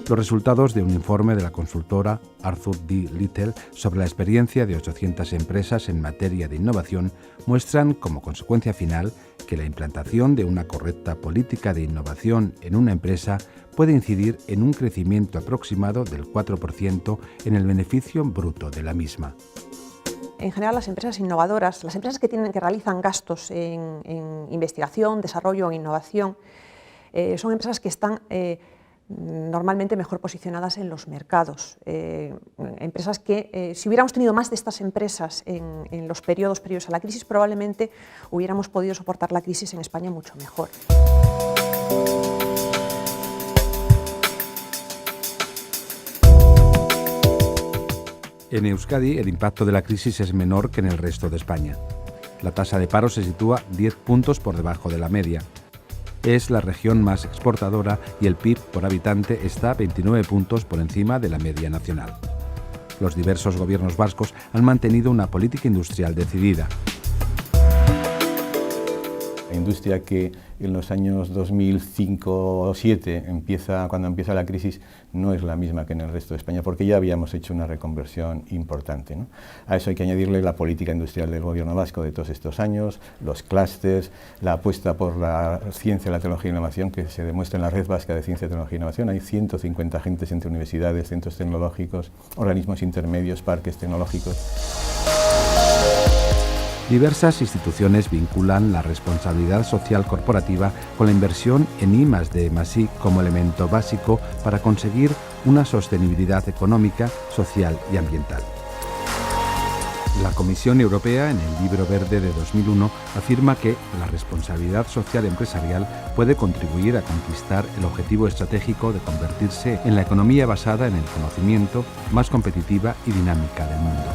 Los resultados de un informe de la consultora Arthur D. Little sobre la experiencia de 800 empresas en materia de innovación muestran como consecuencia final que la implantación de una correcta política de innovación en una empresa puede incidir en un crecimiento aproximado del 4% en el beneficio bruto de la misma. En general, las empresas innovadoras, las empresas que realizan gastos en investigación, desarrollo o innovación, son empresas que están normalmente mejor posicionadas en los mercados. Empresas que, si hubiéramos tenido más de estas empresas en los periodos previos a la crisis, probablemente hubiéramos podido soportar la crisis en España mucho mejor. En Euskadi, el impacto de la crisis es menor que en el resto de España. La tasa de paro se sitúa 10 puntos por debajo de la media. Es la región más exportadora y el PIB por habitante está 29 puntos por encima de la media nacional. Los diversos gobiernos vascos han mantenido una política industrial decidida. La industria que en los años 2005 o 2007, cuando empieza la crisis, no es la misma que en el resto de España, porque ya habíamos hecho una reconversión importante, ¿no? A eso hay que añadirle la política industrial del gobierno vasco de todos estos años, los clústeres, la apuesta por la ciencia, la tecnología e innovación, que se demuestra en la Red Vasca de Ciencia, Tecnología e Innovación. Hay 150 agentes entre universidades, centros tecnológicos, organismos intermedios, parques tecnológicos. Diversas instituciones vinculan la responsabilidad social corporativa con la inversión en I+D+I como elemento básico para conseguir una sostenibilidad económica, social y ambiental. La Comisión Europea, en el Libro Verde de 2001, afirma que la responsabilidad social empresarial puede contribuir a conquistar el objetivo estratégico de convertirse en la economía basada en el conocimiento más competitiva y dinámica del mundo.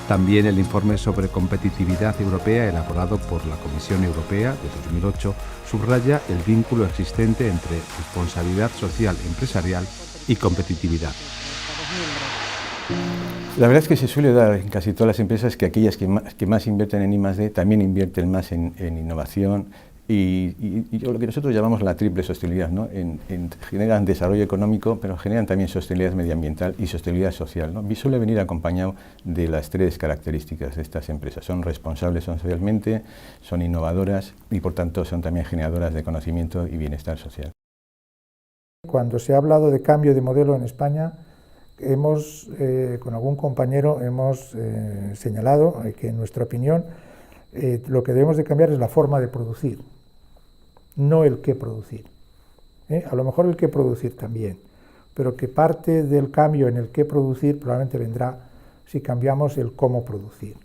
También el informe sobre competitividad europea elaborado por la Comisión Europea de 2008 subraya el vínculo existente entre responsabilidad social empresarial y competitividad. La verdad es que se suele dar en casi todas las empresas que aquellas que más invierten en I+D también invierten más en innovación y lo que nosotros llamamos la triple sostenibilidad, ¿no? Generan desarrollo económico, pero generan también sostenibilidad medioambiental y sostenibilidad social, ¿no? Y suele venir acompañado de las tres características de estas empresas. Son responsables socialmente, son innovadoras y por tanto son también generadoras de conocimiento y bienestar social. Cuando se ha hablado de cambio de modelo en España, con algún compañero hemos señalado que en nuestra opinión lo que debemos de cambiar es la forma de producir, no el qué producir. A lo mejor el qué producir también, pero que parte del cambio en el qué producir probablemente vendrá si cambiamos el cómo producir.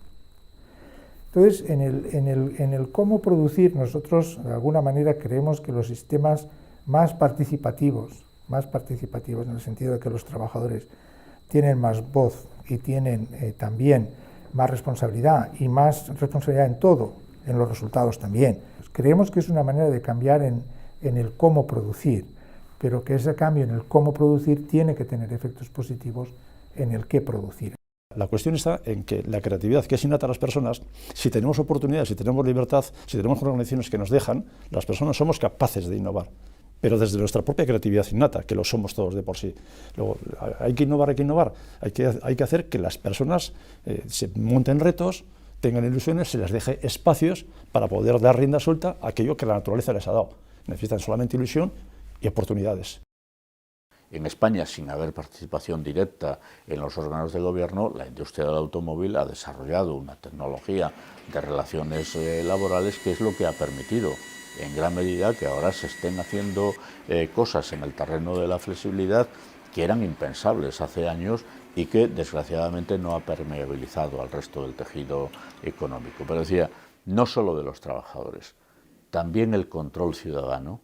Entonces, en el cómo producir, nosotros de alguna manera creemos que los sistemas más participativos en el sentido de que los trabajadores tienen más voz y tienen también más responsabilidad y más responsabilidad en todo, en los resultados también. Creemos que es una manera de cambiar en el cómo producir, pero que ese cambio en el cómo producir tiene que tener efectos positivos en el qué producir. La cuestión está en que la creatividad que es innata a las personas, si tenemos oportunidades, si tenemos libertad, si tenemos organizaciones que nos dejan, las personas somos capaces de innovar. Pero desde nuestra propia creatividad innata, que lo somos todos de por sí. Luego, hay que innovar, hay que hacer que las personas se monten retos, tengan ilusiones, se les deje espacios para poder dar rienda suelta a aquello que la naturaleza les ha dado. Necesitan solamente ilusión y oportunidades. En España, sin haber participación directa en los órganos de gobierno, la industria del automóvil ha desarrollado una tecnología de relaciones laborales que es lo que ha permitido en gran medida que ahora se estén haciendo cosas en el terreno de la flexibilidad que eran impensables hace años y que desgraciadamente no ha permeabilizado al resto del tejido económico. Pero decía, no solo de los trabajadores, también el control ciudadano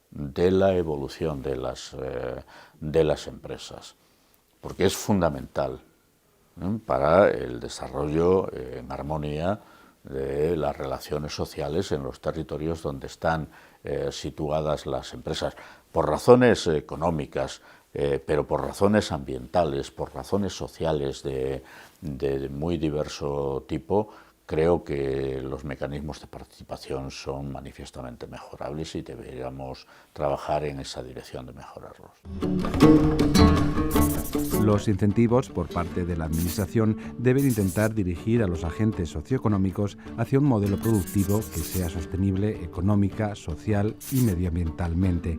de la evolución de las empresas, porque es fundamental para el desarrollo en armonía de las relaciones sociales en los territorios donde están situadas las empresas, por razones económicas, pero por razones ambientales, por razones sociales de muy diverso tipo. Creo que los mecanismos de participación son manifiestamente mejorables y deberíamos trabajar en esa dirección de mejorarlos. Los incentivos por parte de la Administración deben intentar dirigir a los agentes socioeconómicos hacia un modelo productivo que sea sostenible económica, social y medioambientalmente.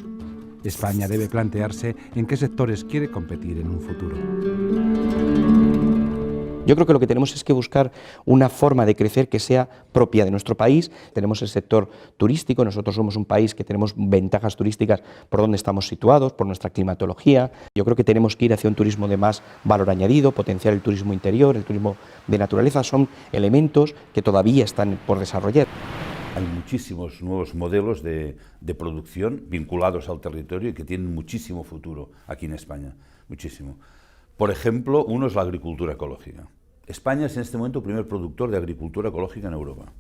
España debe plantearse en qué sectores quiere competir en un futuro. Yo creo que lo que tenemos es que buscar una forma de crecer que sea propia de nuestro país. Tenemos el sector turístico, nosotros somos un país que tenemos ventajas turísticas por donde estamos situados, por nuestra climatología. Yo creo que tenemos que ir hacia un turismo de más valor añadido, potenciar el turismo interior, el turismo de naturaleza, son elementos que todavía están por desarrollar. Hay muchísimos nuevos modelos de producción vinculados al territorio y que tienen muchísimo futuro aquí en España, muchísimo. Por ejemplo, uno es la agricultura ecológica. España es en este momento el primer productor de agricultura ecológica en Europa.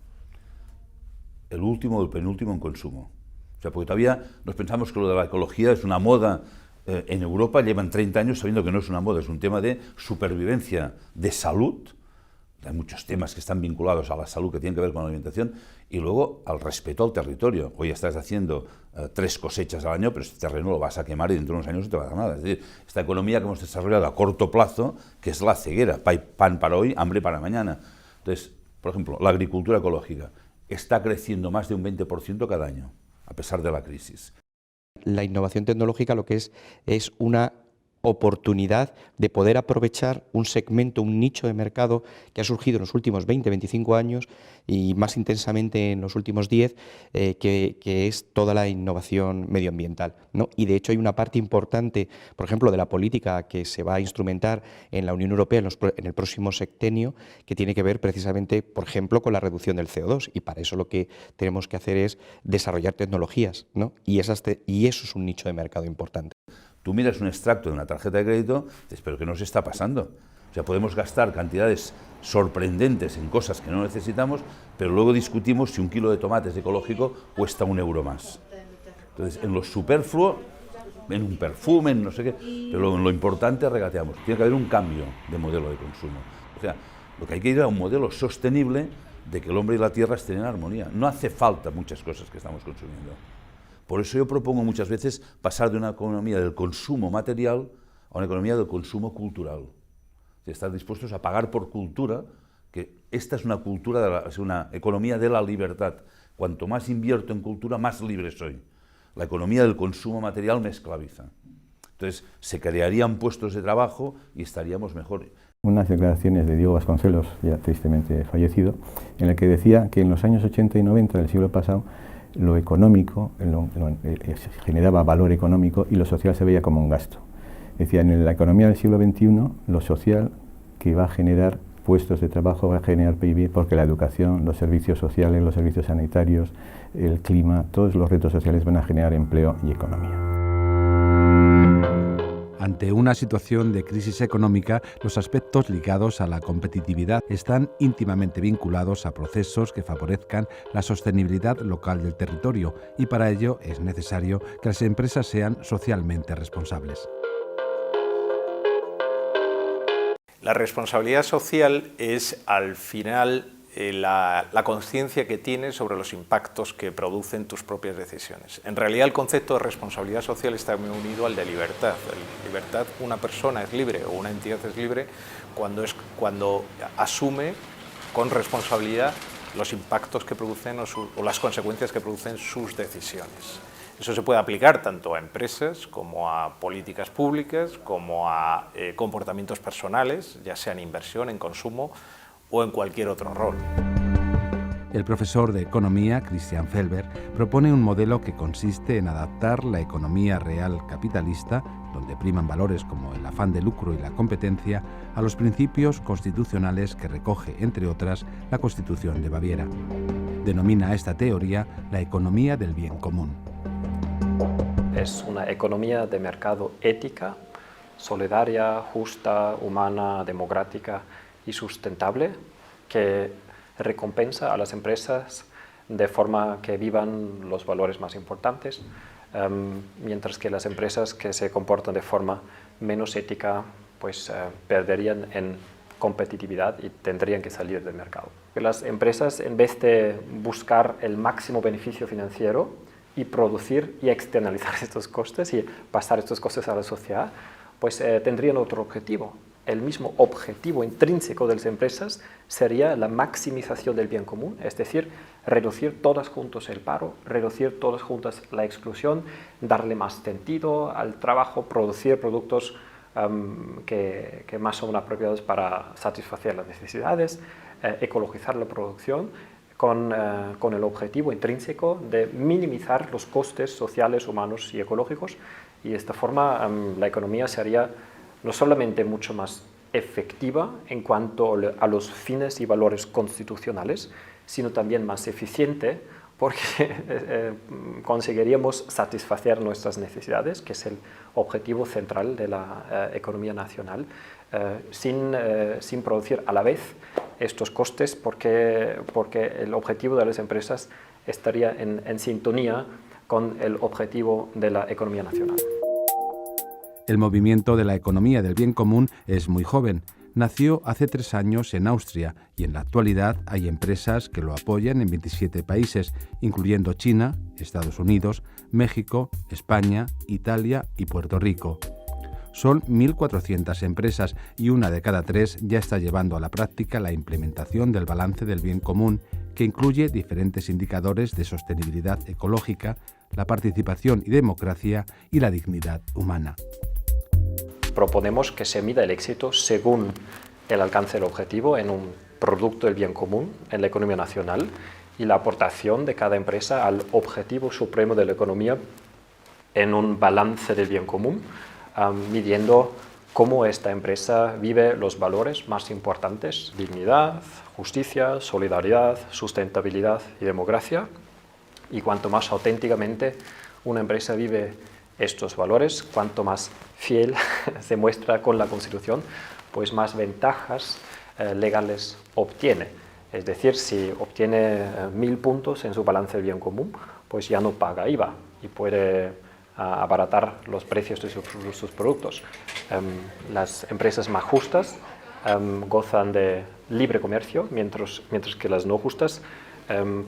El último o el penúltimo en consumo. O sea, porque todavía nos pensamos que lo de la ecología es una moda. En Europa llevan 30 años sabiendo que no es una moda, es un tema de supervivencia, de salud. Hay muchos temas que están vinculados a la salud que tienen que ver con la alimentación y luego al respeto al territorio. Hoy estás haciendo 3 cosechas al año, pero este terreno lo vas a quemar y dentro de unos años no te va a dar nada. Es decir, esta economía que hemos desarrollado a corto plazo, que es la ceguera, pan para hoy, hambre para mañana. Entonces, por ejemplo, la agricultura ecológica está creciendo más de un 20% cada año, a pesar de la crisis. La innovación tecnológica lo que es una oportunidad de poder aprovechar un segmento, un nicho de mercado que ha surgido en los últimos 20, 25 años y más intensamente en los últimos 10, que es toda la innovación medioambiental, ¿no? Y de hecho hay una parte importante, por ejemplo, de la política que se va a instrumentar en la Unión Europea en el próximo sexenio, que tiene que ver precisamente, por ejemplo, con la reducción del CO2, y para eso lo que tenemos que hacer es desarrollar tecnologías, ¿no? Y eso es un nicho de mercado importante. Tú miras un extracto de una tarjeta de crédito y dices, ¿pero qué nos está pasando? O sea, podemos gastar cantidades sorprendentes en cosas que no necesitamos, pero luego discutimos si un kilo de tomates ecológico cuesta €1 más. Entonces, en lo superfluo, en un perfume, en no sé qué, pero en lo importante regateamos. Tiene que haber un cambio de modelo de consumo. O sea, lo que hay que ir a un modelo sostenible de que el hombre y la tierra estén en armonía. No hace falta muchas cosas que estamos consumiendo. Por eso yo propongo muchas veces pasar de una economía del consumo material a una economía del consumo cultural. Estar dispuestos a pagar por cultura, que esta es una cultura, es una economía de la libertad. Cuanto más invierto en cultura, más libre soy. La economía del consumo material me esclaviza. Entonces, se crearían puestos de trabajo y estaríamos mejor. Unas declaraciones de Diego Vasconcelos, ya tristemente fallecido, en el que decía que en los años 80 y 90 del siglo pasado, lo económico generaba valor económico y lo social se veía como un gasto. Decía, en la economía del siglo XXI, lo social que va a generar puestos de trabajo, va a generar PIB, porque la educación, los servicios sociales, los servicios sanitarios, el clima, todos los retos sociales van a generar empleo y economía. Ante una situación de crisis económica, los aspectos ligados a la competitividad están íntimamente vinculados a procesos que favorezcan la sostenibilidad local del territorio y para ello es necesario que las empresas sean socialmente responsables. La responsabilidad social es, al final, la conciencia que tienes sobre los impactos que producen tus propias decisiones. En realidad, el concepto de responsabilidad social está muy unido al de libertad. Libertad, una persona es libre o una entidad es libre cuando asume con responsabilidad los impactos que producen o las consecuencias que producen sus decisiones. Eso se puede aplicar tanto a empresas como a políticas públicas, como a comportamientos personales, ya sea en inversión, en consumo o en cualquier otro rol. El profesor de Economía, Christian Felber, propone un modelo que consiste en adaptar la economía real capitalista, donde priman valores como el afán de lucro y la competencia, a los principios constitucionales que recoge, entre otras, la Constitución de Baviera. Denomina a esta teoría la economía del bien común. Es una economía de mercado ética, solidaria, justa, humana, democrática y sustentable, que recompensa a las empresas de forma que vivan los valores más importantes, mientras que las empresas que se comportan de forma menos ética pues perderían en competitividad y tendrían que salir del mercado. Las empresas, en vez de buscar el máximo beneficio financiero y producir y externalizar estos costes y pasar estos costes a la sociedad, pues tendrían otro objetivo. El mismo objetivo intrínseco de las empresas sería la maximización del bien común, es decir, reducir todas juntas el paro, reducir todas juntas la exclusión, darle más sentido al trabajo, producir productos que más son apropiados para satisfacer las necesidades, ecologizar la producción, con el objetivo intrínseco de minimizar los costes sociales, humanos y ecológicos, y de esta forma la economía sería no solamente mucho más efectiva en cuanto a los fines y valores constitucionales, sino también más eficiente, porque conseguiríamos satisfacer nuestras necesidades, que es el objetivo central de la economía nacional, sin producir a la vez estos costes, porque el objetivo de las empresas estaría en sintonía con el objetivo de la economía nacional. El movimiento de la economía del bien común es muy joven. Nació hace 3 años en Austria y en la actualidad hay empresas que lo apoyan en 27 países, incluyendo China, Estados Unidos, México, España, Italia y Puerto Rico. Son 1.400 empresas y 1 de cada 3 ya está llevando a la práctica la implementación del balance del bien común, que incluye diferentes indicadores de sostenibilidad ecológica, la participación y democracia y la dignidad humana. Proponemos que se mida el éxito según el alcance del objetivo en un producto del bien común en la economía nacional y la aportación de cada empresa al objetivo supremo de la economía en un balance del bien común, midiendo cómo esta empresa vive los valores más importantes: dignidad, justicia, solidaridad, sustentabilidad y democracia. Y cuanto más auténticamente una empresa vive estos valores, cuanto más fiel se muestra con la Constitución, pues más ventajas legales obtiene. Es decir, si obtiene 1000 puntos en su balance del bien común, pues ya no paga IVA y puede abaratar los precios de sus productos. Las empresas más justas gozan de libre comercio, mientras que las no justas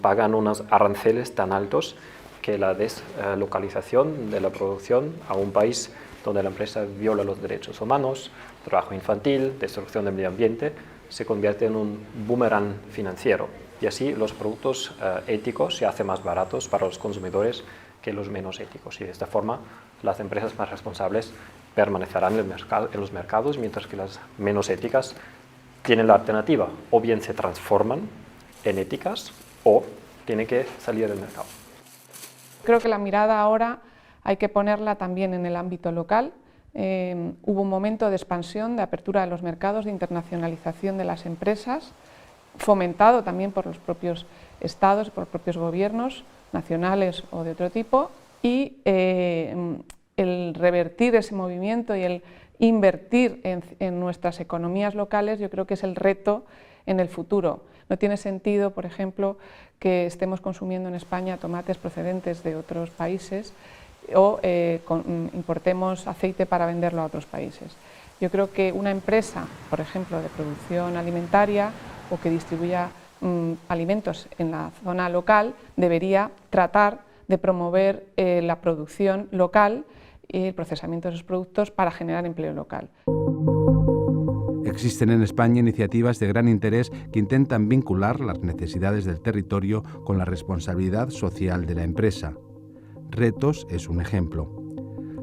pagan unos aranceles tan altos que la deslocalización de la producción a un país donde la empresa viola los derechos humanos, trabajo infantil, destrucción del medio ambiente, se convierte en un boomerang financiero. Y así los productos éticos se hacen más baratos para los consumidores que los menos éticos. Y de esta forma las empresas más responsables permanecerán en los mercados, mientras que las menos éticas tienen la alternativa: o bien se transforman en éticas o tienen que salir del mercado. Creo que la mirada ahora hay que ponerla también en el ámbito local. Hubo un momento de expansión, de apertura de los mercados, de internacionalización de las empresas, fomentado también por los propios estados, por los propios gobiernos nacionales o de otro tipo, y el revertir ese movimiento y el invertir en nuestras economías locales, yo creo que es el reto en el futuro. No tiene sentido, por ejemplo, que estemos consumiendo en España tomates procedentes de otros países o importemos aceite para venderlo a otros países. Yo creo que una empresa, por ejemplo, de producción alimentaria o que distribuya alimentos en la zona local, debería tratar de promover la producción local y el procesamiento de esos productos para generar empleo local. Existen en España iniciativas de gran interés que intentan vincular las necesidades del territorio con la responsabilidad social de la empresa. Retos es un ejemplo.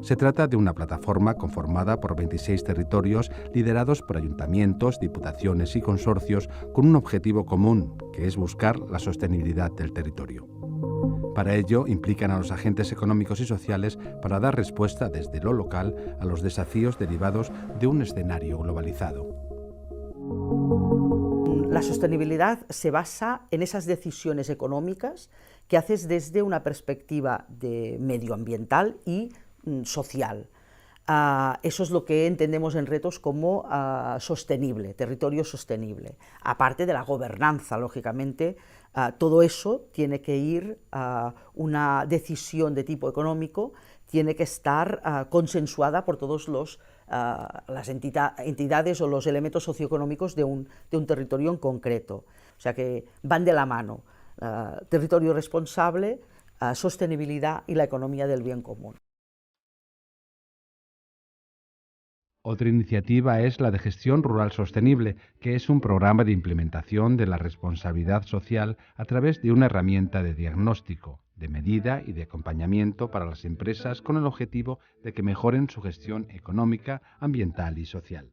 Se trata de una plataforma conformada por 26 territorios liderados por ayuntamientos, diputaciones y consorcios con un objetivo común, que es buscar la sostenibilidad del territorio. Para ello, implican a los agentes económicos y sociales para dar respuesta desde lo local a los desafíos derivados de un escenario globalizado. La sostenibilidad se basa en esas decisiones económicas que haces desde una perspectiva de medioambiental y social. Eso es lo que entendemos en Retos como sostenible, territorio sostenible. Aparte de la gobernanza, lógicamente, todo eso tiene que ir a una decisión de tipo económico, tiene que estar consensuada por todos las entidades o los elementos socioeconómicos de un territorio en concreto. O sea que van de la mano, territorio responsable, sostenibilidad y la economía del bien común. Otra iniciativa es la de Gestión Rural Sostenible, que es un programa de implementación de la responsabilidad social a través de una herramienta de diagnóstico. de medida y de acompañamiento para las empresas con el objetivo de que mejoren su gestión económica, ambiental y social.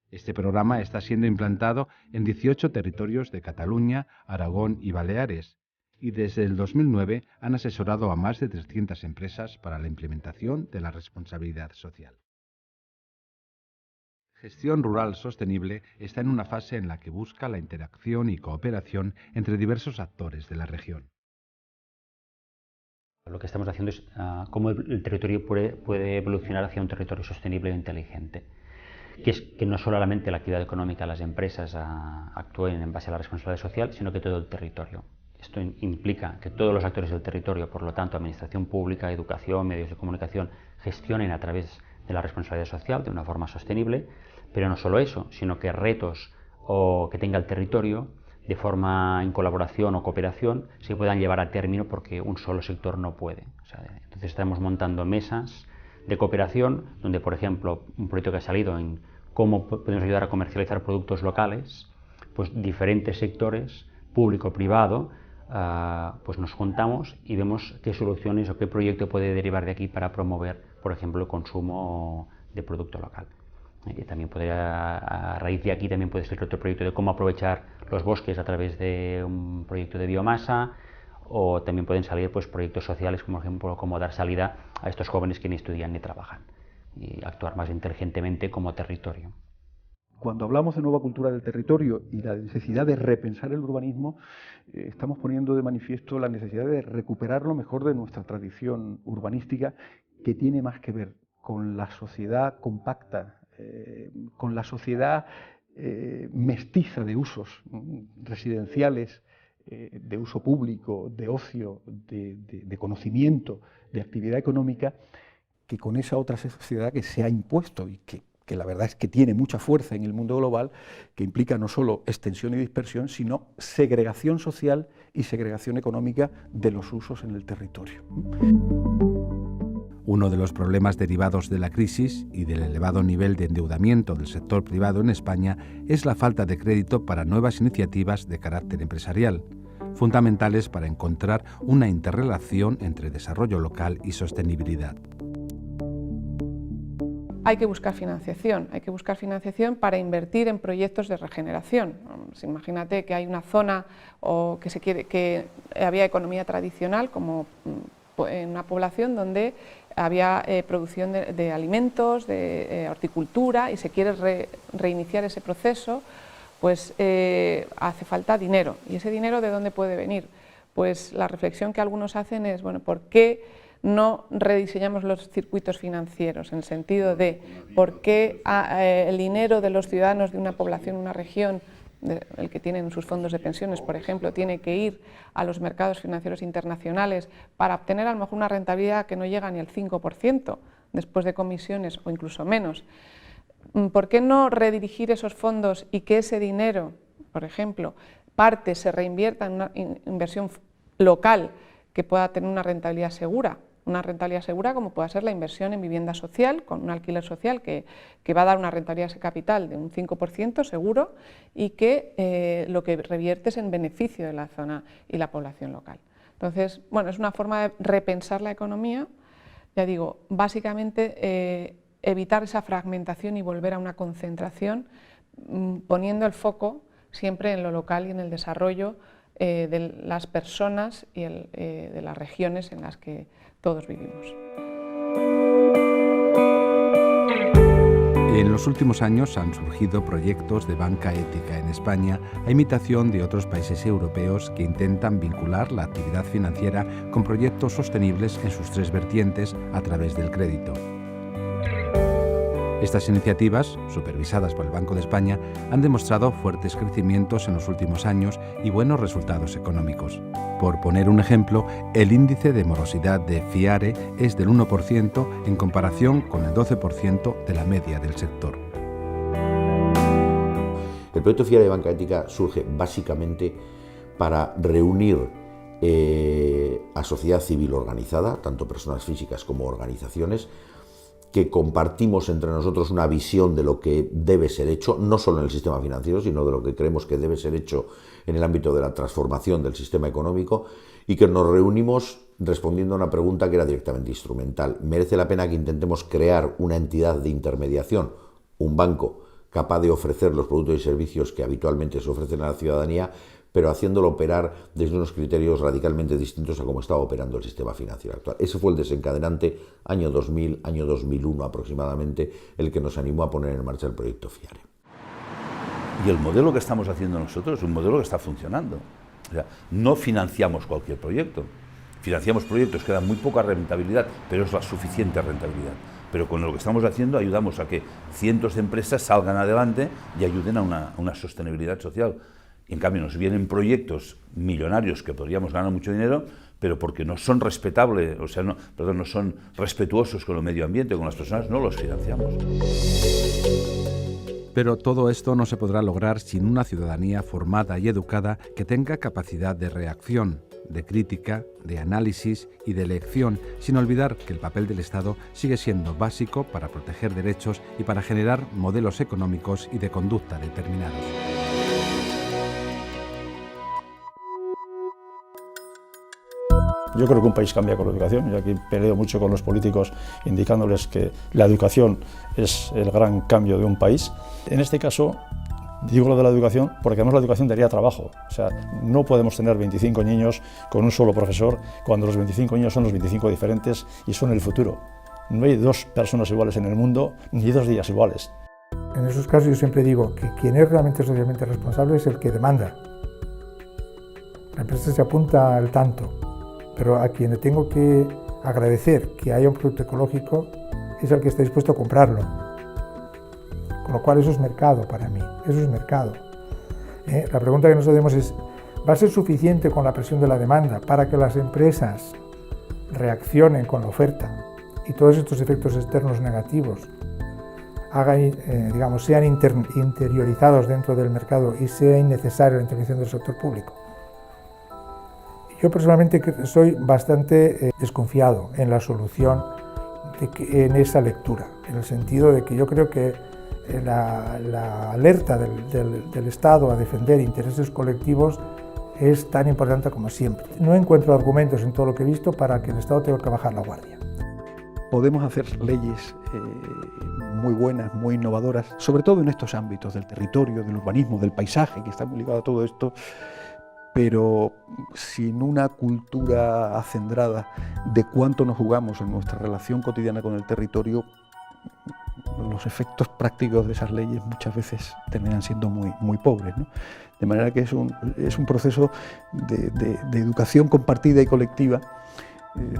Este programa está siendo implantado en 18 territorios de Cataluña, Aragón y Baleares, y desde el 2009 han asesorado a más de 300 empresas para la implementación de la responsabilidad social. Gestión rural sostenible está en una fase en la que busca la interacción y cooperación entre diversos actores de la región. Lo que estamos haciendo es cómo el territorio puede evolucionar hacia un territorio sostenible e inteligente. Que es que no solamente la actividad económica de las empresas actúen en base a la responsabilidad social, sino que todo el territorio. Esto implica que todos los actores del territorio, por lo tanto, administración pública, educación, medios de comunicación, gestionen a través de la responsabilidad social de una forma sostenible, pero no solo eso, sino que retos que tenga el territorio, de forma en colaboración o cooperación, se puedan llevar a término porque un solo sector no puede. Entonces estamos montando mesas de cooperación, donde, por ejemplo, un proyecto que ha salido en cómo podemos ayudar a comercializar productos locales, pues diferentes sectores, público-privado, pues nos juntamos y vemos qué soluciones o qué proyecto puede derivar de aquí para promover, por ejemplo, el consumo de producto local. Y también a raíz de aquí también puede ser otro proyecto de cómo aprovechar los bosques a través de un proyecto de biomasa, o también pueden salir pues proyectos sociales, como por ejemplo cómo dar salida a estos jóvenes que ni estudian ni trabajan y actuar más inteligentemente como territorio. Cuando hablamos de nueva cultura del territorio y la necesidad de repensar el urbanismo, estamos poniendo de manifiesto la necesidad de recuperar lo mejor de nuestra tradición urbanística, que tiene más que ver con la sociedad compacta, con la sociedad mestiza de usos residenciales, de uso público, de ocio, de conocimiento, de actividad económica, que con esa otra sociedad que se ha impuesto y que la verdad es que tiene mucha fuerza en el mundo global, que implica no solo extensión y dispersión, sino segregación social y segregación económica de los usos en el territorio. Uno de los problemas derivados de la crisis y del elevado nivel de endeudamiento del sector privado en España es la falta de crédito para nuevas iniciativas de carácter empresarial, fundamentales para encontrar una interrelación entre desarrollo local y sostenibilidad. Hay que buscar financiación para invertir en proyectos de regeneración. Imagínate que hay una zona o que había economía tradicional, como en una población donde había producción de alimentos, de horticultura, y se quiere reiniciar ese proceso, pues hace falta dinero. ¿Y ese dinero de dónde puede venir? Pues la reflexión que algunos hacen es, bueno, ¿por qué no rediseñamos los circuitos financieros? En el sentido de, ¿por qué el dinero de los ciudadanos de una población, una región, el que tienen sus fondos de pensiones, por ejemplo, tiene que ir a los mercados financieros internacionales para obtener a lo mejor una rentabilidad que no llega ni al 5% después de comisiones o incluso menos? ¿Por qué no redirigir esos fondos y que ese dinero, por ejemplo, parte se reinvierta en una inversión local que pueda tener una rentabilidad segura? Una rentabilidad segura como pueda ser la inversión en vivienda social, con un alquiler social que va a dar una rentabilidad de capital de un 5% seguro, y que lo que revierte es en beneficio de la zona y la población local. Entonces, bueno, es una forma de repensar la economía, ya digo, básicamente evitar esa fragmentación y volver a una concentración, poniendo el foco siempre en lo local y en el desarrollo de las personas y de las regiones en las que todos vivimos. En los últimos años han surgido proyectos de banca ética en España a imitación de otros países europeos que intentan vincular la actividad financiera con proyectos sostenibles en sus tres vertientes a través del crédito. Estas iniciativas, supervisadas por el Banco de España, han demostrado fuertes crecimientos en los últimos años y buenos resultados económicos. Por poner un ejemplo, el índice de morosidad de FIARE es del 1% en comparación con el 12% de la media del sector. El proyecto FIARE de Banca Ética surge básicamente para reunir a sociedad civil organizada, tanto personas físicas como organizaciones, que compartimos entre nosotros una visión de lo que debe ser hecho, no solo en el sistema financiero, sino de lo que creemos que debe ser hecho en el ámbito de la transformación del sistema económico, y que nos reunimos respondiendo a una pregunta que era directamente instrumental. ¿Merece la pena que intentemos crear una entidad de intermediación, un banco, capaz de ofrecer los productos y servicios que habitualmente se ofrecen a la ciudadanía, pero haciéndolo operar desde unos criterios radicalmente distintos a cómo estaba operando el sistema financiero actual? Ese fue el desencadenante, año 2000, año 2001 aproximadamente, el que nos animó a poner en marcha el proyecto FIARE. Y el modelo que estamos haciendo nosotros es un modelo que está funcionando. O sea, no financiamos cualquier proyecto. Financiamos proyectos que dan muy poca rentabilidad, pero es la suficiente rentabilidad. Pero con lo que estamos haciendo ayudamos a que cientos de empresas salgan adelante y ayuden a una sostenibilidad social. Y en cambio nos vienen proyectos millonarios que podríamos ganar mucho dinero, pero porque no son respetables, o sea, no son respetuosos con el medio ambiente, con las personas, no los financiamos. Pero todo esto no se podrá lograr sin una ciudadanía formada y educada que tenga capacidad de reacción, de crítica, de análisis y de elección, sin olvidar que el papel del Estado sigue siendo básico para proteger derechos y para generar modelos económicos y de conducta determinados. Yo creo que un país cambia con la educación, y aquí peleo mucho con los políticos indicándoles que la educación es el gran cambio de un país. En este caso, digo lo de la educación porque además la educación daría trabajo. O sea, no podemos tener 25 niños con un solo profesor cuando los 25 niños son los 25 diferentes y son el futuro. No hay dos personas iguales en el mundo, ni 2 días iguales. En esos casos yo siempre digo que quien es realmente socialmente responsable es el que demanda. La empresa se apunta al tanto, pero a quien le tengo que agradecer que haya un producto ecológico es el que está dispuesto a comprarlo. Con lo cual eso es mercado para mí, eso es mercado. La pregunta que nos hacemos es, ¿va a ser suficiente con la presión de la demanda para que las empresas reaccionen con la oferta y todos estos efectos externos negativos sean interiorizados dentro del mercado y sea innecesaria la intervención del sector público? Yo personalmente soy bastante desconfiado en la solución en esa lectura, en el sentido de que yo creo que la alerta del Estado a defender intereses colectivos es tan importante como siempre. No encuentro argumentos en todo lo que he visto para que el Estado tenga que bajar la guardia. Podemos hacer leyes muy buenas, muy innovadoras, sobre todo en estos ámbitos del territorio, del urbanismo, del paisaje, que está muy ligado a todo esto, pero sin una cultura acendrada de cuánto nos jugamos en nuestra relación cotidiana con el territorio, los efectos prácticos de esas leyes muchas veces terminan siendo muy pobres, ¿no? De manera que es un proceso de educación compartida y colectiva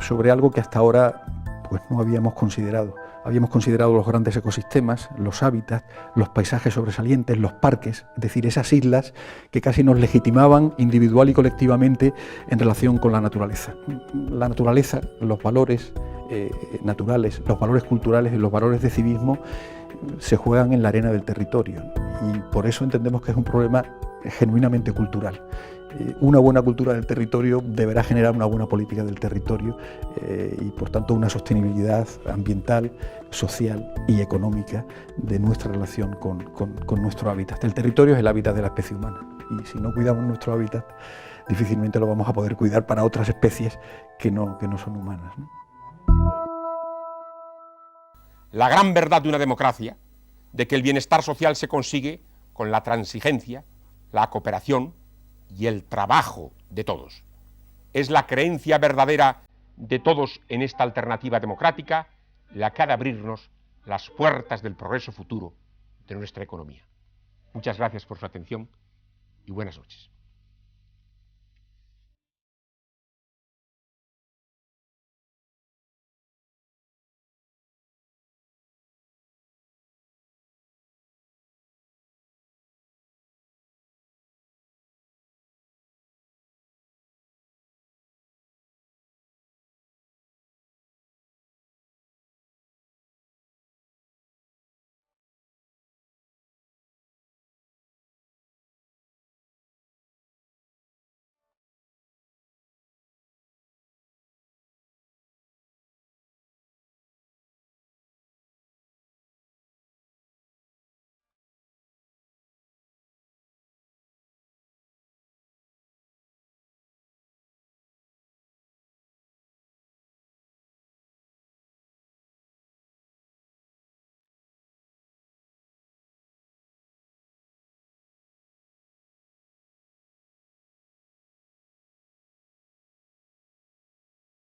sobre algo que hasta ahora pues, no habíamos considerado. Habíamos considerado los grandes ecosistemas, los hábitats, los paisajes sobresalientes, los parques, es decir, esas islas que casi nos legitimaban individual y colectivamente en relación con la naturaleza. La naturaleza, los valores naturales, los valores culturales y los valores de civismo se juegan en la arena del territorio y por eso entendemos que es un problema genuinamente cultural. Una buena cultura del territorio deberá generar una buena política del territorio y por tanto una sostenibilidad ambiental, social y económica de nuestra relación con nuestro hábitat. El territorio es el hábitat de la especie humana y si no cuidamos nuestro hábitat difícilmente lo vamos a poder cuidar para otras especies que no son humanas, ¿no? La gran verdad de una democracia, de que el bienestar social se consigue con la transigencia, la cooperación y el trabajo de todos. Es la creencia verdadera de todos en esta alternativa democrática la que ha de abrirnos las puertas del progreso futuro de nuestra economía. Muchas gracias por su atención y buenas noches.